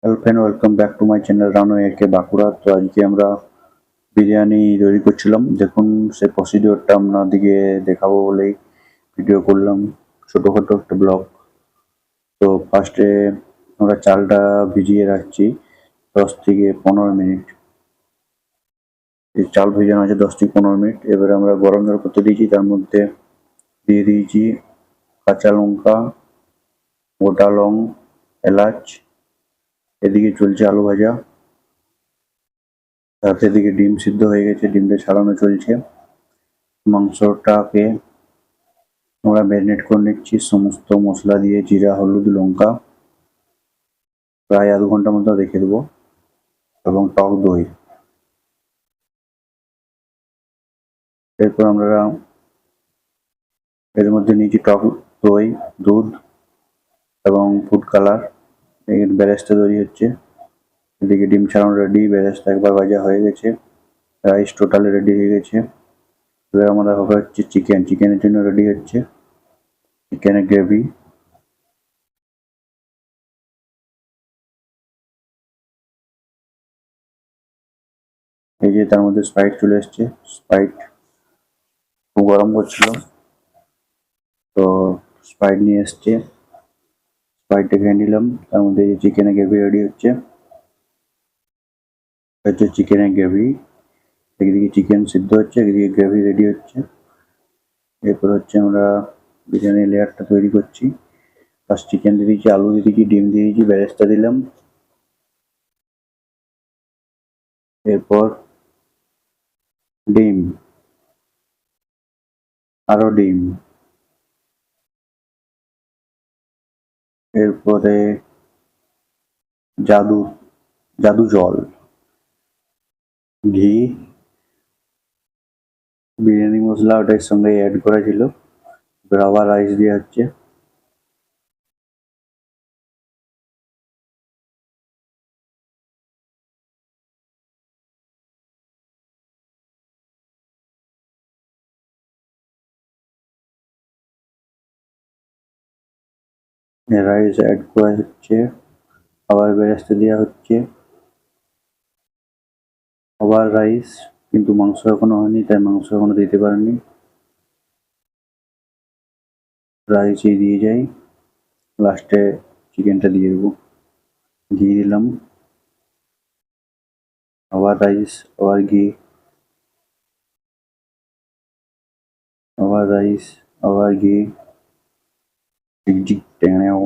Hello friend, welcome back to my channel Ranu একে বাঁকুড়া। তো আজকে আমরা বিরিয়ানি তৈরি করছিলাম। দেখুন, সেই প্রসিডিওরটা আপনাদেরকে দেখাবো বলেই ভিডিও করলাম, ছোটোখাটো একটা ব্লগ। তো ফার্স্টে আমরা চালটা ভিজিয়ে রাখছি 10 থেকে 15 মিনিট। এই চাল ভিজানো আছে 10 থেকে 15 মিনিট। এবারে আমরা গরম জল করতে দিয়েছি, তার মধ্যে দিয়ে দিয়েছি কাঁচা লঙ্কা, গোটা লং, এলাচ। এদিকে চলছে আলু ভাজা, তাতে এদিকে ডিম সিদ্ধ হয়ে গেছে, ডিমটা ছাড়ানো চলছে। মাংসটাকে আমরা ম্যারিনেট করে নিচ্ছি সমস্ত মশলা দিয়ে, জিরা, হলুদ, লঙ্কা। প্রায় আধ ঘন্টা মতো রেখে দেবো। এবং টক দই, এরপর আমরা এর মধ্যে নিয়েছি টক দই, দুধ এবং ফুড কালার। এর বেরেস্তা তৈরি হচ্ছে। এদিকে ডিম ছাড়ানো রেডি, বেরেস্তা একবার ভাজা হয়ে গেছে, রাইস টোটালি রেডি হয়ে গেছে। এবার আমাদের হবে হচ্ছে চিকেনের জন্য রেডি হচ্ছে চিকেনের গ্রেভি। এই যে তার মধ্যে স্প্রাইট চলে এসছে, স্প্রাইট খুব গরম করছিল, তো স্প্রাইট নিয়ে এসছে, স্প্রাইটটা খেয়ে নিলাম। তার মধ্যে চিকেনের গ্রেভি রেডি হচ্ছে, চিকেনের গ্রেভি। একদিকে চিকেন সিদ্ধ হচ্ছে, একদিকে গ্রেভি রেডি হচ্ছে। এরপর হচ্ছে আমরা বিরিয়ানির লেয়ারটা তৈরি করছি। ফার্স্ট চিকেন দিয়ে দিয়েছি, আলু দিয়ে দিয়েছি, ডিম দিয়ে দিয়েছি, বেরেস্তা দিলাম। এরপর ডিম, আরো ডিম। এরপরে জাদু জাদু জল, ঘি, বিরিয়ানি মশলা ওটার সঙ্গে অ্যাড করা ছিল। এবার আবার রাইস দেওয়া হচ্ছে। রাইস অ্যাড করা হচ্ছে, আবার বেরেস্তা দেওয়া হচ্ছে, আবার রাইস। কিন্তু মাংস এখনো হয়নি, তাই মাংস এখনো দিতে পারেনি। রাইসই দিয়ে যাই, লাস্টে চিকেনটা দিয়ে দেবো। ঘি দিলাম, আবার রাইস, আবার ঘি, আবার রাইস, আবার ঘি, ঝিকঝিক টেঙাও।